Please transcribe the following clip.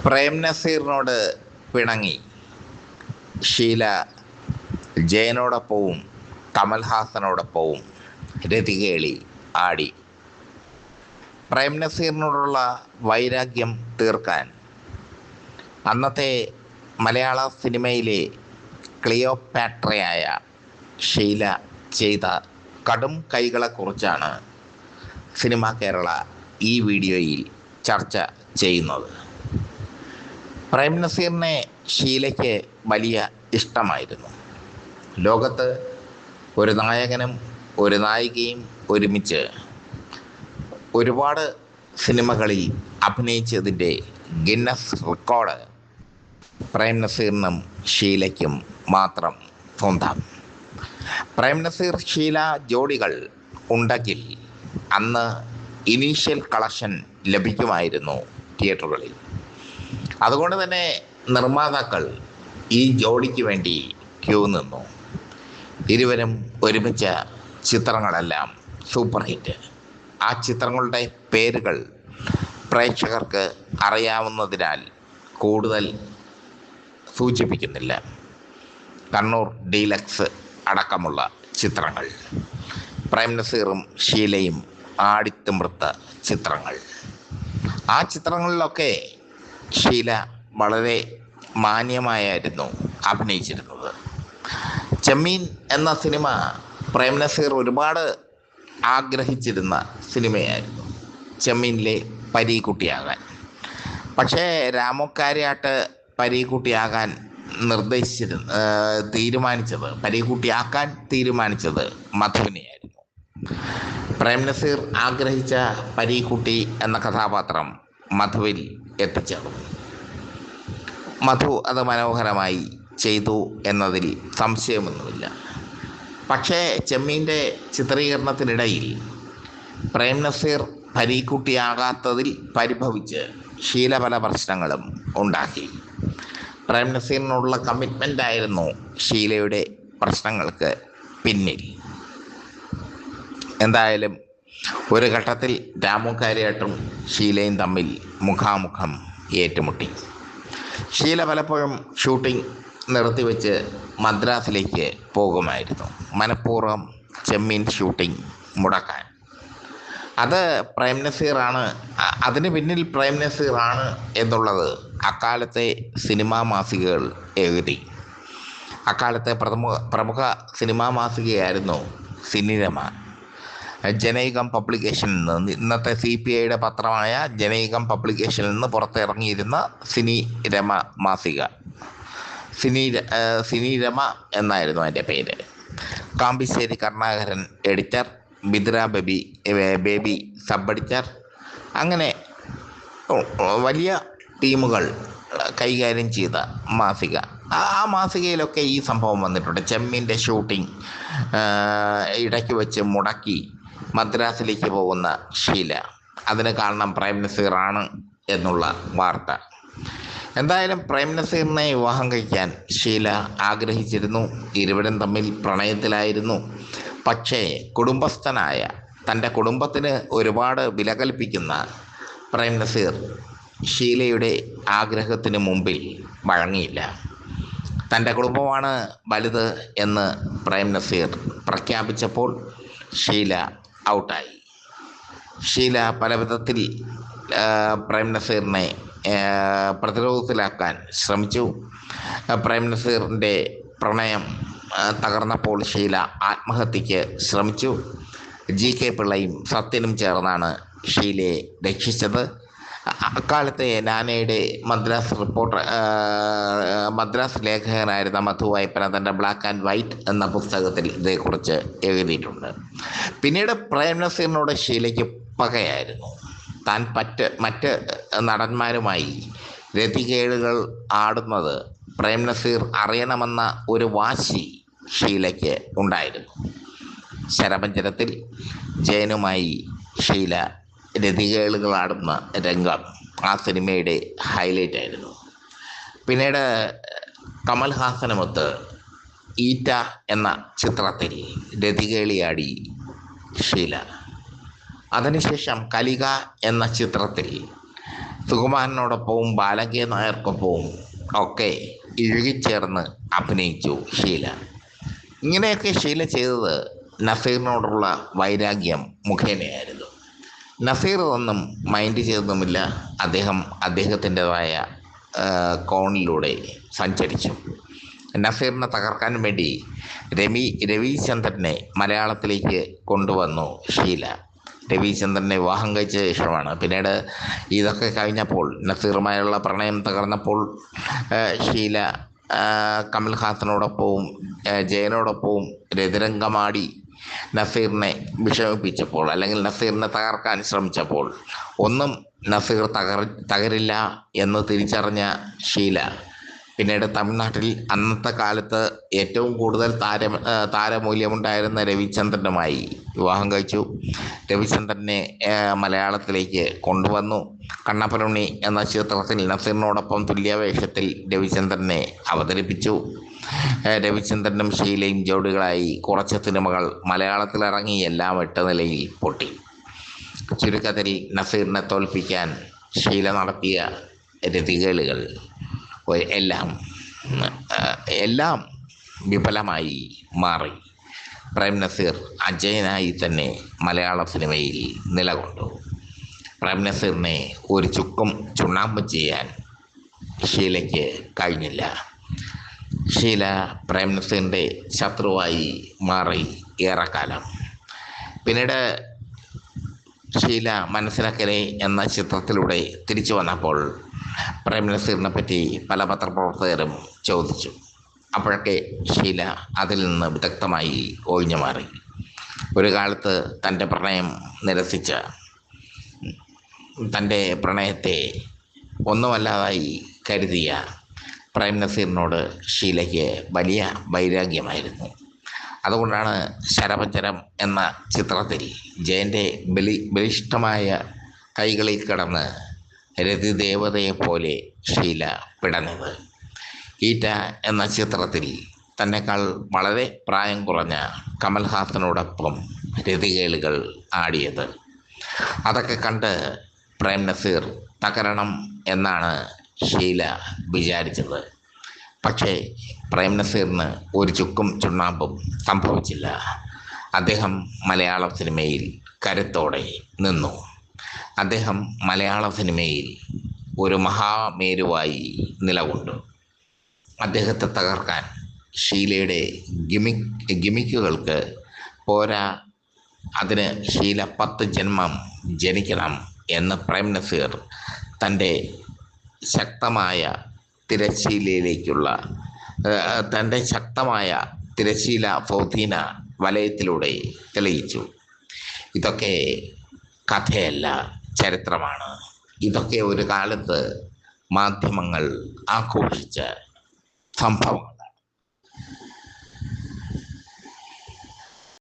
പ്രേം നസീറിനോട് പിണങ്ങി ഷീല ജയനോടൊപ്പവും കമൽഹാസനോടൊപ്പവും രതികേളി ആടി. പ്രേം നസീറിനോടുള്ള വൈരാഗ്യം തീർക്കാൻ അന്നത്തെ മലയാള സിനിമയിലെ ക്ലിയോപാട്രയായ ഷീല ചെയ്ത കടും കൈകളെക്കുറിച്ചാണ് സിനിമ കേരള ഈ വീഡിയോയിൽ ചർച്ച ചെയ്യുന്നത്. പ്രേം നസീറിനെ ഷീലയ്ക്ക് വലിയ ഇഷ്ടമായിരുന്നു. ലോകത്ത് ഒരു നായകനും ഒരു നായികയും ഒരുമിച്ച് ഒരുപാട് സിനിമകളിൽ അഭിനയിച്ചതിൻ്റെ ഗിന്നസ് റെക്കോർഡ് പ്രേം നസീറിനും ഷീലയ്ക്കും മാത്രം സ്വന്തം. പ്രേം നസീർ ഷീല ജോഡികൾ ഉണ്ടെങ്കിൽ അന്ന് ഇനീഷ്യൽ കളക്ഷൻ ലഭിക്കുമായിരുന്നു തിയേറ്ററുകളിൽ. അതുകൊണ്ട് തന്നെ നിർമ്മാതാക്കൾ ഈ ജോഡിക്ക് വേണ്ടി ക്യൂ നിന്നു. ഇരുവരും ഒരുമിച്ച ചിത്രങ്ങളെല്ലാം സൂപ്പർ ഹിറ്റ്. ആ ചിത്രങ്ങളുടെ പേരുകൾ പ്രേക്ഷകർക്ക് അറിയാവുന്നതിനാൽ കൂടുതൽ സൂചിപ്പിക്കുന്നില്ല. കണ്ണൂർ ഡീലക്സ് അടക്കമുള്ള ചിത്രങ്ങൾ, പ്രേം നസീറും ഷീലയും ആടിത്തിമിർത്ത ചിത്രങ്ങൾ. ആ ചിത്രങ്ങളിലൊക്കെ ഷീല വളരെ മാന്യമായിരുന്നു അഭിനയിച്ചിരുന്നത്. ചെമ്മീൻ എന്ന സിനിമ പ്രേം നസീർ ഒരുപാട് ആഗ്രഹിച്ചിരുന്ന സിനിമയായിരുന്നു, ചെമ്മീനിലെ പരീക്കുട്ടിയാകാൻ. പക്ഷേ രാമക്കാരിയാട്ട് പരീക്കുട്ടിയാകാൻ പരീക്കുട്ടിയാക്കാൻ തീരുമാനിച്ചത് മധുവിനെയായിരുന്നു. പ്രേം നസീർ ആഗ്രഹിച്ച പരീക്കുട്ടി എന്ന കഥാപാത്രം മധുവിൽ എത്തിച്ചേർന്നു. മധു അത് മനോഹരമായി ചെയ്തു എന്നതിൽ സംശയമൊന്നുമില്ല. പക്ഷേ ചെമ്മീൻ്റെ ചിത്രീകരണത്തിനിടയിൽ പ്രേം നസീർ പരീക്കുട്ടിയാകാത്തതിൽ പരിഭവിച്ച് ഷീല പല പ്രശ്നങ്ങളും ഉണ്ടാക്കി. പ്രേം നസീറിനുള്ള കമ്മിറ്റ്മെൻ്റായിരുന്നു ഷീലയുടെ പ്രശ്നങ്ങൾക്ക് പിന്നിൽ. എന്തായാലും ഒരു ഘട്ടത്തിൽ രാമു കാര്യാട്ടും ഷീലയും തമ്മിൽ മുഖാമുഖം ഏറ്റുമുട്ടി. ഷീല പലപ്പോഴും ഷൂട്ടിംഗ് നിർത്തിവെച്ച് മദ്രാസിലേക്ക് പോകുമായിരുന്നു, മനഃപൂർവ്വം ചെമ്മീൻ ഷൂട്ടിംഗ് മുടക്കാൻ. അത് പ്രേം നസീറാണ്, അതിന് പിന്നിൽ പ്രേം നസീറാണ് എന്നുള്ളത് അക്കാലത്തെ സിനിമാ മാസികകൾ എഴുതി. അക്കാലത്തെ പ്രമുഖ സിനിമാ മാസികയായിരുന്നു സിനിരമ. ജനൈകം പബ്ലിക്കേഷനിൽ നിന്ന്, ഇന്നത്തെ CPIയുടെ പത്രമായ ജനൈകം പബ്ലിക്കേഷനിൽ നിന്ന് പുറത്തിറങ്ങിയിരുന്ന സിനിരമ മാസിക, സിനിരമ എന്നായിരുന്നു അതിൻ്റെ പേര്. Kambissery Karunakaran editor, Bidra Baby sub editor, അങ്ങനെ വലിയ ടീമുകൾ കൈകാര്യം ചെയ്ത മാസിക. ആ മാസികയിലൊക്കെ ഈ സംഭവം വന്നിട്ടുണ്ട്. ചെമ്മീൻ്റെ ഷൂട്ടിംഗ് ഇടയ്ക്ക് വെച്ച് മുടക്കി മദ്രാസിലേക്ക് പോകുന്ന ഷീല, അതിന് കാരണം പ്രേം നസീറാണ് എന്നുള്ള വാർത്ത. എന്തായാലും പ്രേം നസീറിനെ വിവാഹം കഴിക്കാൻ ഷീല ആഗ്രഹിച്ചിരുന്നു. ഇരുവരും തമ്മിൽ പ്രണയത്തിലായിരുന്നു. പക്ഷേ കുടുംബസ്ഥനായ, തൻ്റെ കുടുംബത്തിന് ഒരുപാട് വില കൽപ്പിക്കുന്ന പ്രേം നസീർ ഷീലയുടെ ആഗ്രഹത്തിന് മുമ്പിൽ വഴങ്ങിയില്ല. തൻ്റെ കുടുംബമാണ് വലുത് എന്ന് പ്രേം നസീർ പ്രഖ്യാപിച്ചപ്പോൾ ഷീല ഔട്ടായി. ഷീല പല വിധത്തിൽ പ്രേം നസീറിനെ പ്രതിരോധത്തിലാക്കാൻ ശ്രമിച്ചു. പ്രേം നസീറിൻ്റെ പ്രണയം തകർന്നപ്പോൾ ഷീല ആത്മഹത്യക്ക് ശ്രമിച്ചു. GK പിള്ളയും സത്യനും ചേർന്നാണ് ഷീലയെ രക്ഷിച്ചത്. അക്കാലത്തെ നാനയുടെ മദ്രാസ് ലേഖകനായിരുന്ന മധു വായ്പന തൻ്റെ ബ്ലാക്ക് ആൻഡ് വൈറ്റ് എന്ന പുസ്തകത്തിൽ ഇതേക്കുറിച്ച് എഴുതിയിട്ടുണ്ട്. പിന്നീട് പ്രേം നസീറിനോട് ഷീലയ്ക്ക് പകയായിരുന്നു. താൻ മറ്റ് നടന്മാരുമായി രതികേളുകൾ ആടുന്നത് പ്രേം നസീർ അറിയണമെന്ന ഒരു വാശി ഷീലയ്ക്ക് ഉണ്ടായിരുന്നു. ശരപഞ്ചരത്തിൽ ജയനുമായി ഷീല രതികേളുകളാടുന്ന രംഗം ആ സിനിമയുടെ ഹൈലൈറ്റ് ആയിരുന്നു. പിന്നീട് കമൽഹാസനുമൊത്ത് ഈറ്റ എന്ന ചിത്രത്തിൽ രതികേളിയാടി ഷീല. അതിനുശേഷം കലിക എന്ന ചിത്രത്തിൽ സുകുമാരനോടൊപ്പവും ബാലകെ നായർക്കൊപ്പവും ഒക്കെ ഇഴുകിച്ചേർന്ന് അഭിനയിച്ചു ഷീല. ഇങ്ങനെയൊക്കെ ഷീല ചെയ്തത് നസീറിനോടുള്ള വൈരാഗ്യം മുഖേനയായിരുന്നു. നസീർ ഒന്നും മൈൻഡ് ചെയ്തതുമില്ല. അദ്ദേഹം അദ്ദേഹത്തിൻ്റെതായ കോണിലൂടെ സഞ്ചരിച്ചു. നസീറിനെ തകർക്കാൻ വേണ്ടി രവിചന്ദ്രനെ മലയാളത്തിലേക്ക് കൊണ്ടുവന്നു ഷീല. രവിചന്ദ്രനെ വിവാഹം കഴിച്ച ശേഷമാണ് പിന്നീട് ഇതൊക്കെ കഴിഞ്ഞപ്പോൾ, നസീറുമായുള്ള പ്രണയം തകർന്നപ്പോൾ ഷീല കമൽഹാസനോടൊപ്പവും ജയനോടൊപ്പവും രതിരംഗമാടി നസീറിനെ വിഷമിപ്പിച്ചപ്പോൾ, അല്ലെങ്കിൽ നസീറിനെ തകർക്കാൻ ശ്രമിച്ചപ്പോൾ ഒന്നും നസീർ തകരില്ല എന്ന് തിരിച്ചറിഞ്ഞ ഷീല പിന്നീട് തമിഴ്നാട്ടിൽ അന്നത്തെ കാലത്ത് ഏറ്റവും കൂടുതൽ താരമൂല്യമുണ്ടായിരുന്ന രവിചന്ദ്രനുമായി വിവാഹം കഴിച്ചു. രവിചന്ദ്രനെ മലയാളത്തിലേക്ക് കൊണ്ടുവന്നു. കണ്ണപ്പനുണ്ണി എന്ന ചിത്രത്തിൽ നസീറിനോടൊപ്പം തുല്യവേഷത്തിൽ രവിചന്ദ്രനെ അവതരിപ്പിച്ചു. രവിചന്ദ്രനും ഷീലയും ജോഡികളായി കുറച്ച് സിനിമകൾ മലയാളത്തിലിറങ്ങി, എല്ലാം 8 നിലയിൽ പൊട്ടി. ചുരുക്കത്തിൽ നസീറിനെ തോൽപ്പിക്കാൻ ഷീല നടത്തിയ രതികേളുകൾ എല്ലാം വിഫലമായി മാറി. പ്രേം നസീർ അജയനായി തന്നെ മലയാള സിനിമയിൽ നിലകൊണ്ടു. പ്രേം നസീറിനെ ഒരു ചുക്കും ചുണ്ണാമ്പും ചെയ്യാൻ ഷീലയ്ക്ക് കഴിഞ്ഞില്ല. ഷീല പ്രേം നസീറിൻ്റെ ശത്രുവായി മാറി ഏറെക്കാലം. പിന്നീട് ഷീല മനസ്സിലാക്കരെ എന്ന ചിത്രത്തിലൂടെ തിരിച്ചു വന്നപ്പോൾ പ്രേം നസീറിനെ പറ്റി പല പത്രപ്രവർത്തകരും ചോദിച്ചു. അപ്പോഴൊക്കെ ഷീല അതിൽ നിന്ന് വിദഗ്ധമായി ഒഴിഞ്ഞു മാറി. ഒരു കാലത്ത് തൻ്റെ പ്രണയം നിരസിച്ച, തൻ്റെ പ്രണയത്തെ ഒന്നുമല്ലാതായി കരുതിയ പ്രേം നസീറിനോട് ഷീലയ്ക്ക് വലിയ വൈരാഗ്യമായിരുന്നു. അതുകൊണ്ടാണ് ശരപഞ്ചരം എന്ന ചിത്രത്തിൽ ജയൻ്റെ ബലിഷ്ഠമായ കൈകളിൽ കിടന്ന് രതിദേവതയെപ്പോലെ ഷീല പിടഞ്ഞത്. ഈറ്റ എന്ന ചിത്രത്തിൽ തന്നെക്കാൾ വളരെ പ്രായം കുറഞ്ഞ കമൽഹാസനോടൊപ്പം രതികേളുകൾ ആടിയത്. അതൊക്കെ കണ്ട് പ്രേം നസീർ തകരണം എന്നാണ് ഷീല വിചാരിച്ചത്. പക്ഷേ പ്രേം നസീറിന് ഒരു ചുക്കും ചുണ്ണാമ്പും സംഭവിച്ചില്ല. അദ്ദേഹം മലയാള സിനിമയിൽ കരുത്തോടെ നിന്നു. അദ്ദേഹം മലയാള സിനിമയിൽ ഒരു മഹാമേരുവായി നിലകൊണ്ടു. അദ്ദേഹത്തെ തകർക്കാൻ ഷീലയുടെ ഗിമിക്കുകൾക്ക് പോരാ, അതിന് ഷീല 10 ജന്മം ജനിക്കണം എന്ന് പ്രേം നസീർ തൻ്റെ ശക്തമായ തിരശീല ഫൗധീന വലയത്തിലൂടെ തെളിയിച്ചു. ഇതൊക്കെ കഥയല്ല, ചരിത്രമാണ്. ഇതൊക്കെ ഒരു കാലത്ത് മാധ്യമങ്ങൾ ആഘോഷിച്ച സംഭവം.